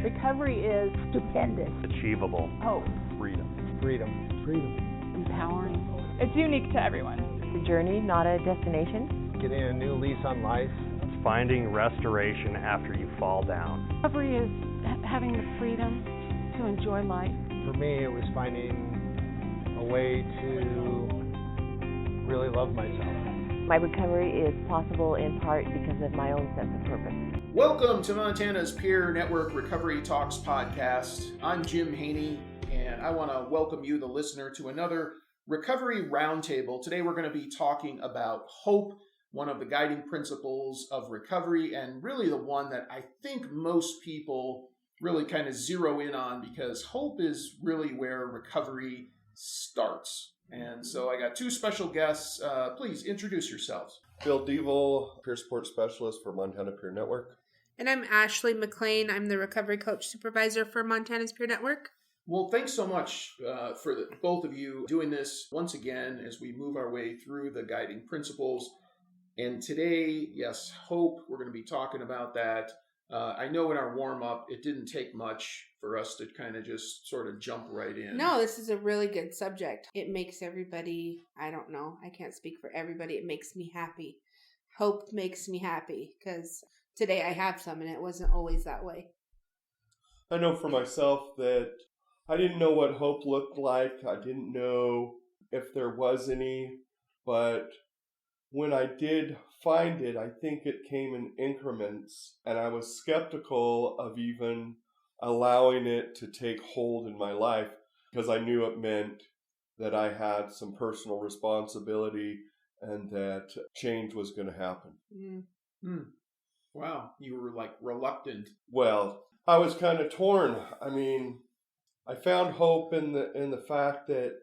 Recovery is stupendous. Achievable. Hope. Freedom. Empowering. It's unique to everyone. It's a journey, not a destination. Getting a new lease on life. It's finding restoration after you fall down. Recovery is having the freedom to enjoy life. For me, it was finding a way to really love myself. My recovery is possible in part because of my own sense of purpose. Welcome to Montana's Peer Network Recovery Talks podcast. I'm Jim Haney, and I want to welcome you, the listener, to another Recovery Roundtable. Today we're going to be talking about hope, one of the guiding principles of recovery, and really the one that I think most people really kind of zero in on, because hope is really where recovery starts. And so I got two special guests. Please introduce yourselves. Bill Devil, peer support specialist for Montana Peer Network. And I'm Ashley McLean. I'm the recovery coach supervisor for Montana's Peer Network. Well, thanks so much for both of you doing this once again as we move our way through the guiding principles. And today, yes, hope, we're going to be talking about that. I know in our warm-up, it didn't take much for us to kind of just sort of jump right in. No, this is a really good subject. It makes everybody, I don't know, I can't speak for everybody. It makes me happy. Hope makes me happy because today I have some and it wasn't always that way. I know for myself that I didn't know what hope looked like. I didn't know if there was any, but when I did find it, I think it came in increments, and I was skeptical of even allowing it to take hold in my life because I knew it meant that I had some personal responsibility and that change was going to happen. Wow, you were like reluctant. Well, I was kind of torn. I mean, I found hope in the fact that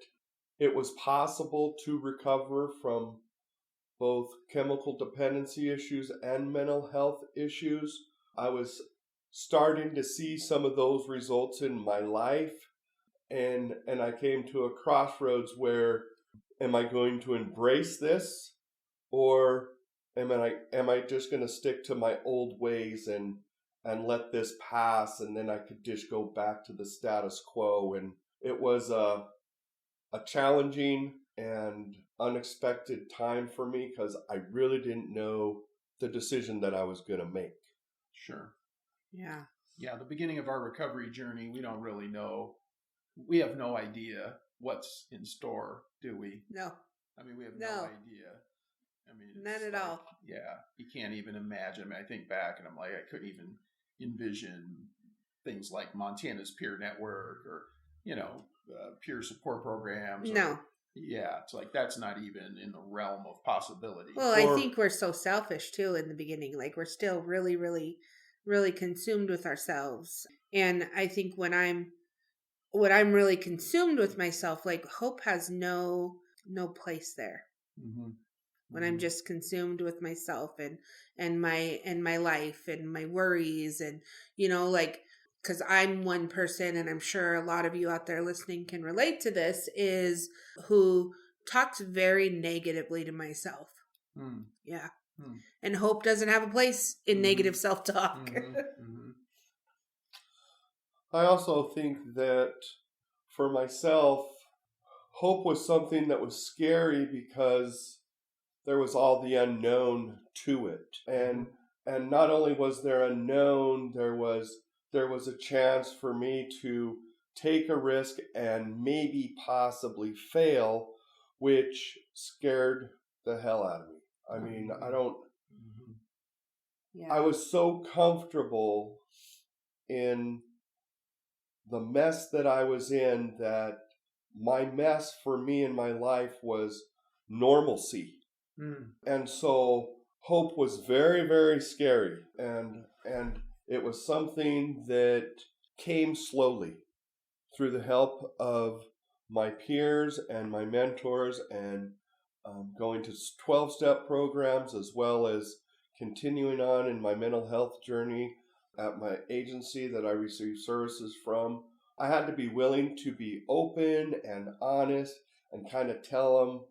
it was possible to recover from both chemical dependency issues and mental health issues. I was starting to see some of those results in my life, and I came to a crossroads where, am I going to embrace this, or am I just going to stick to my old ways and let this pass, and then I could just go back to the status quo? And it was a challenging and unexpected time for me because I really didn't know the decision that I was going to make. Sure. Yeah, the beginning of our recovery journey, we don't really know. We have no idea what's in store, do we? No. I mean, we have no idea. I mean, none at all. Yeah, you can't even imagine. I mean, I think back and I'm like, I couldn't even envision things like Montana's Peer Network or, peer support programs. No. Yeah, it's like that's not even in the realm of possibility. Well, I think we're so selfish too in the beginning. Like we're still really, really, really consumed with ourselves. And I think when I'm really consumed with myself, like hope has no place there. Mm-hmm. When I'm just consumed with myself and my life and my worries and because I'm one person, and I'm sure a lot of you out there listening can relate to this, is who talks very negatively to myself. Yeah. And hope doesn't have a place in negative self-talk. I also think that for myself, hope was something that was scary because there was all the unknown to it. And not only was there unknown, there was a chance for me to take a risk and maybe possibly fail, which scared the hell out of me. I mean, I was so comfortable in the mess that I was in that my mess for me in my life was normalcy. And so hope was very, very scary. And it was something that came slowly through the help of my peers and my mentors and going to 12-step programs, as well as continuing on in my mental health journey at my agency that I receive services from. I had to be willing to be open and honest and kind of tell them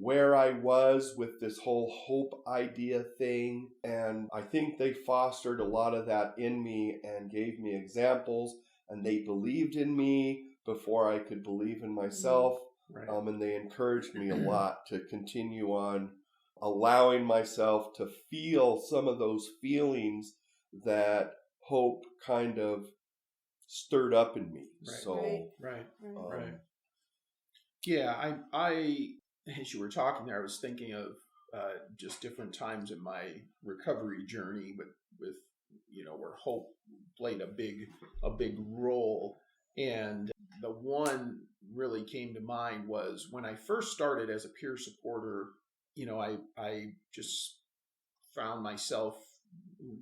where I was with this whole hope idea thing. And I think they fostered a lot of that in me and gave me examples, and they believed in me before I could believe in myself. Right. And they encouraged me a lot to continue on allowing myself to feel some of those feelings that hope kind of stirred up in me. Right. So, Right. Yeah, I as you were talking there, I was thinking of just different times in my recovery journey with where hope played a big role. And the one really came to mind was when I first started as a peer supporter. I just found myself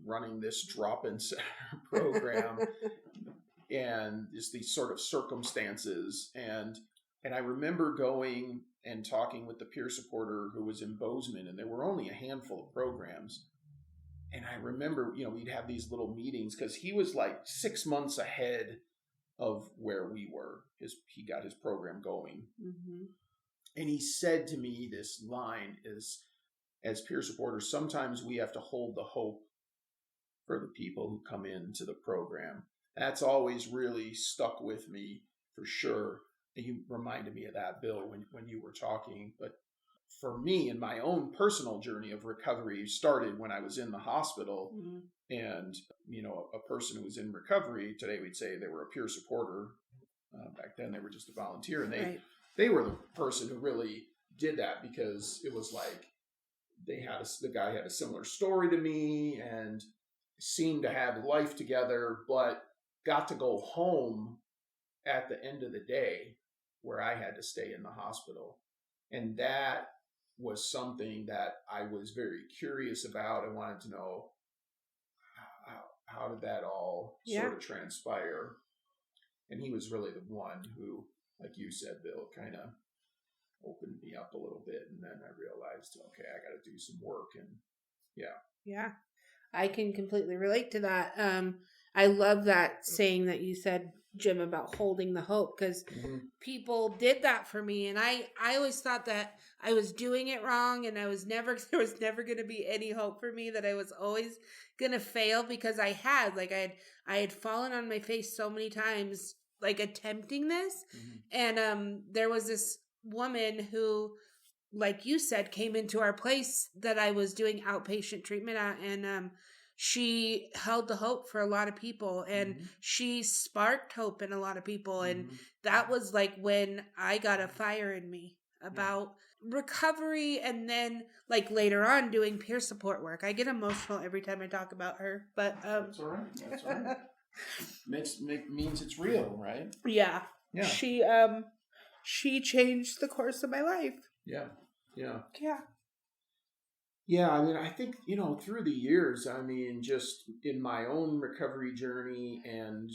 running this drop-in center program and just these sort of circumstances. And I remember going and talking with the peer supporter who was in Bozeman, and there were only a handful of programs. And I remember, we'd have these little meetings because he was like 6 months ahead of where we were. He got his program going. Mm-hmm. And he said to me this line as peer supporters, sometimes we have to hold the hope for the people who come into the program. That's always really stuck with me for sure. And you reminded me of that, Bill, when you were talking. But for me, in my own personal journey of recovery, started when I was in the hospital. Mm-hmm. And, a person who was in recovery, today we'd say they were a peer supporter. Back then they were just a volunteer. And they were the person who really did that, because it was like the guy had a similar story to me and seemed to have life together, but got to go home at the end of the day where I had to stay in the hospital. And that was something that I was very curious about. I wanted to know how did that all sort of transpire. And he was really the one who, like you said, Bill, kind of opened me up a little bit. And then I realized, okay, I got to do some work. And yeah, I can completely relate to that. I love that saying that you said, Jim, about holding the hope, because people did that for me. And I always thought that I was doing it wrong, and there was never going to be any hope for me, that I was always going to fail, because I had fallen on my face so many times, like attempting this. And there was this woman who, like you said, came into our place that I was doing outpatient treatment at, and she held the hope for a lot of people, and she sparked hope in a lot of people. And that was like when I got a fire in me about recovery. And then like later on doing peer support work. I get emotional every time I talk about her, but that's all right. That's all right. means it's real, right? Yeah. She changed the course of my life. Yeah. Yeah, I mean, I think, through the years, just in my own recovery journey and,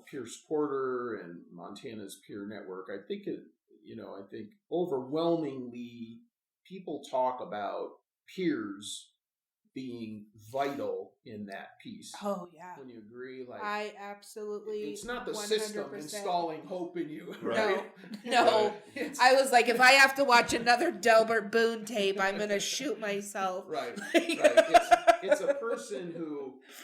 peer supporter and Montana's peer network, I think I think overwhelmingly people talk about peers being vital in that piece. Oh, yeah. When you agree, like I absolutely. It's not the 100%. system installing hope in you, right? No. I was like, if I have to watch another Delbert Boone tape, I'm gonna shoot myself. Right. It's a person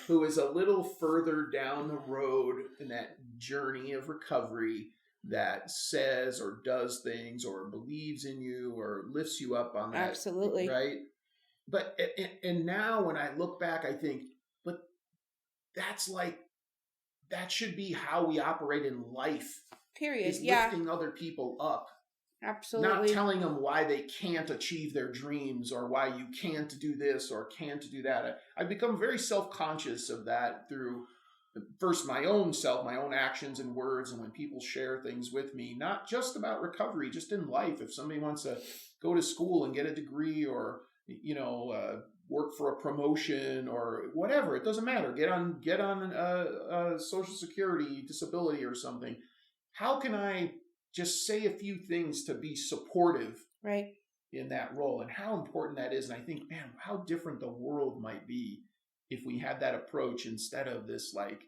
who is a little further down the road in that journey of recovery that says or does things or believes in you or lifts you up on that. Absolutely. Right. But, and now when I look back, I think, but that's like, that should be how we operate in life. Period. Is lifting other people up. Absolutely. Not telling them why they can't achieve their dreams or why you can't do this or can't do that. I've become very self-conscious of that through first my own self, my own actions and words, and when people share things with me, not just about recovery, just in life. If somebody wants to go to school and get a degree or work for a promotion or whatever, it doesn't matter. Get on Social Security, disability or something. How can I just say a few things to be supportive in that role and how important that is? And I think, man, how different the world might be if we had that approach instead of this like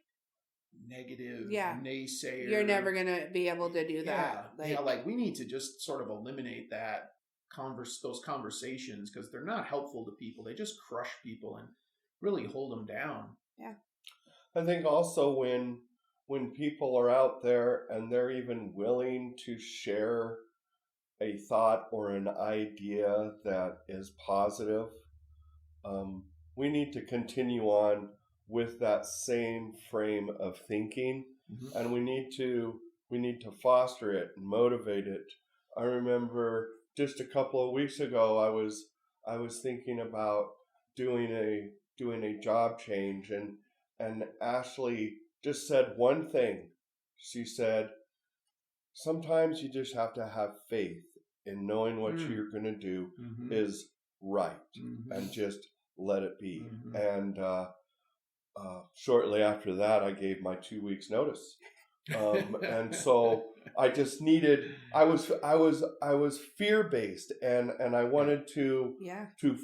negative naysayer. You're never going to be able to do that. Like we need to just sort of eliminate that those conversations, because they're not helpful to people. They just crush people and really hold them down. I think also when people are out there and they're even willing to share a thought or an idea that is positive, we need to continue on with that same frame of thinking, and we need to foster it and motivate it. I remember just a couple of weeks ago, I was thinking about doing a job change, and Ashley just said one thing. She said, sometimes you just have to have faith in knowing what you're going to do is right, and just let it be. And shortly after that, I gave my 2 weeks notice. And so I just needed, I was fear-based, and I wanted to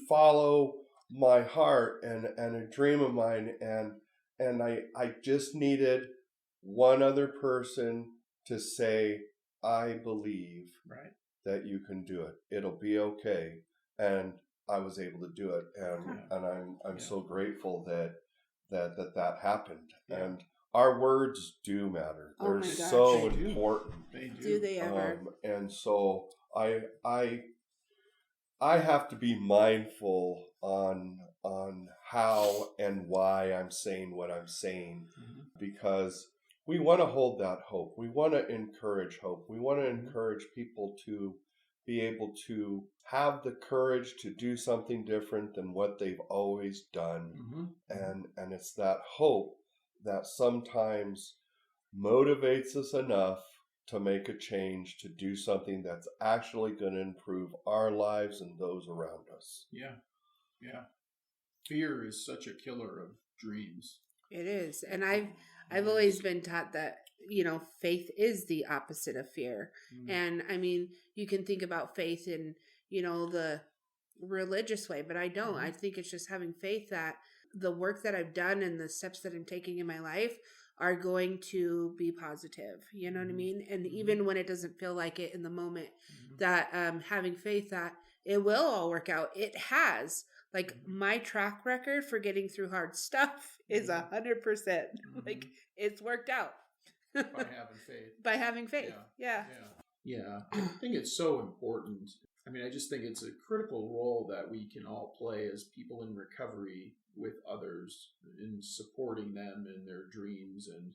follow my heart and a dream of mine, and I just needed one other person to say, I believe that you can do it. It'll be okay. And I was able to do it, and I'm so grateful that happened. And our words do matter. Oh They're my gosh, so they do. important. They do. Do they ever? And so I have to be mindful on how and why I'm saying what I'm saying, because we want to hold that hope. We want to encourage hope. We want to encourage people to be able to have the courage to do something different than what they've always done. And it's that hope that sometimes motivates us enough to make a change, to do something that's actually going to improve our lives and those around us. Yeah. Fear is such a killer of dreams. It is. And I've always been taught that, faith is the opposite of fear. And I mean, you can think about faith in, the religious way, but I don't. I think it's just having faith that the work that I've done and the steps that I'm taking in my life are going to be positive. You know what I mean? And even when it doesn't feel like it in the moment, that having faith that it will all work out. It has. Like, my track record for getting through hard stuff is 100%. Like, it's worked out. By having faith. By having faith. Yeah. I think it's so important. I mean, I just think it's a critical role that we can all play as people in recovery with others, in supporting them in their dreams and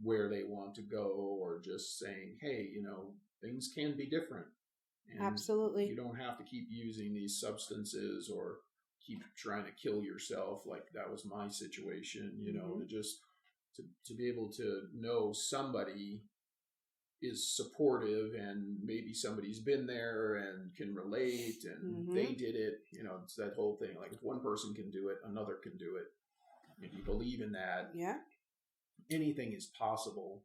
where they want to go, or just saying, hey, things can be different. And absolutely. You don't have to keep using these substances or keep trying to kill yourself. Like that was my situation, to be able to know somebody is supportive, and maybe somebody's been there and can relate, and they did it. It's that whole thing. Like if one person can do it, another can do it. If you believe in that, anything is possible.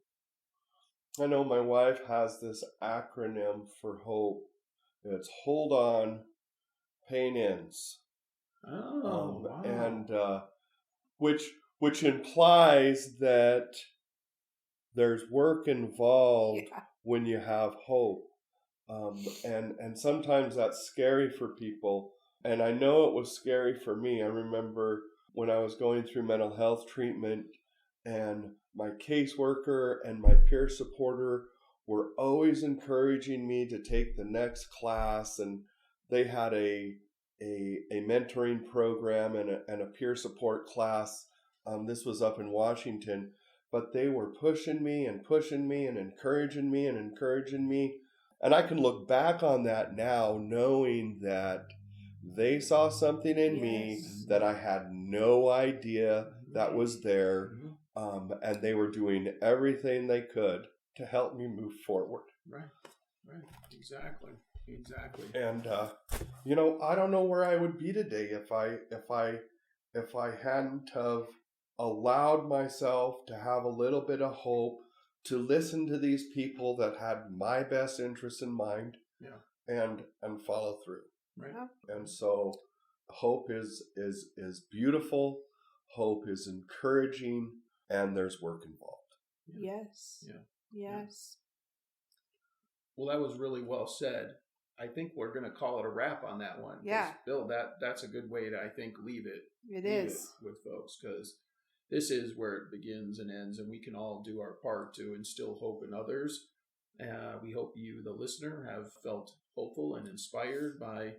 I know my wife has this acronym for hope. It's hold on, pain ends. Oh, wow. And which implies that there's work involved when you have hope. And sometimes that's scary for people. And I know it was scary for me. I remember when I was going through mental health treatment, and my caseworker and my peer supporter were always encouraging me to take the next class, and they had a mentoring program and a peer support class. This was up in Washington, but they were pushing me and encouraging me. And I can look back on that now knowing that they saw something in me that I had no idea that was there. And they were doing everything they could to help me move forward. Right. Exactly. And I don't know where I would be today if I hadn't have allowed myself to have a little bit of hope, to listen to these people that had my best interests in mind, and follow through. Right. And so hope is beautiful. Hope is encouraging. And there's work involved. Yes. Yes. Well, that was really well said. I think we're going to call it a wrap on that one. 'Cause, Yeah. Bill, that's a good way to, I think, leave it. It leave is. it with folks, because this is where it begins and ends, and we can all do our part to instill hope in others. We hope you, the listener, have felt hopeful and inspired by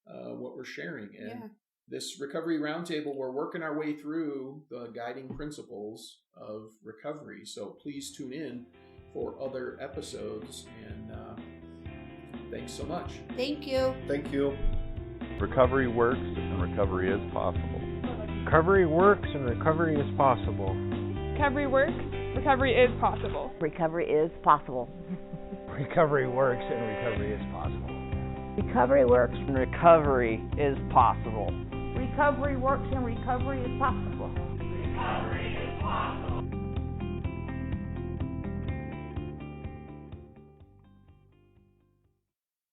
what we're sharing. And this Recovery Roundtable, we're working our way through the guiding principles of recovery. So please tune in for other episodes, and thanks so much. Thank you. Thank you. Recovery works and recovery is possible. Recovery works and recovery is possible. Recovery works, recovery is possible. Recovery is possible. Recovery works and recovery is possible. Recovery works and recovery is possible. Recovery works and recovery is possible. Recovery is possible.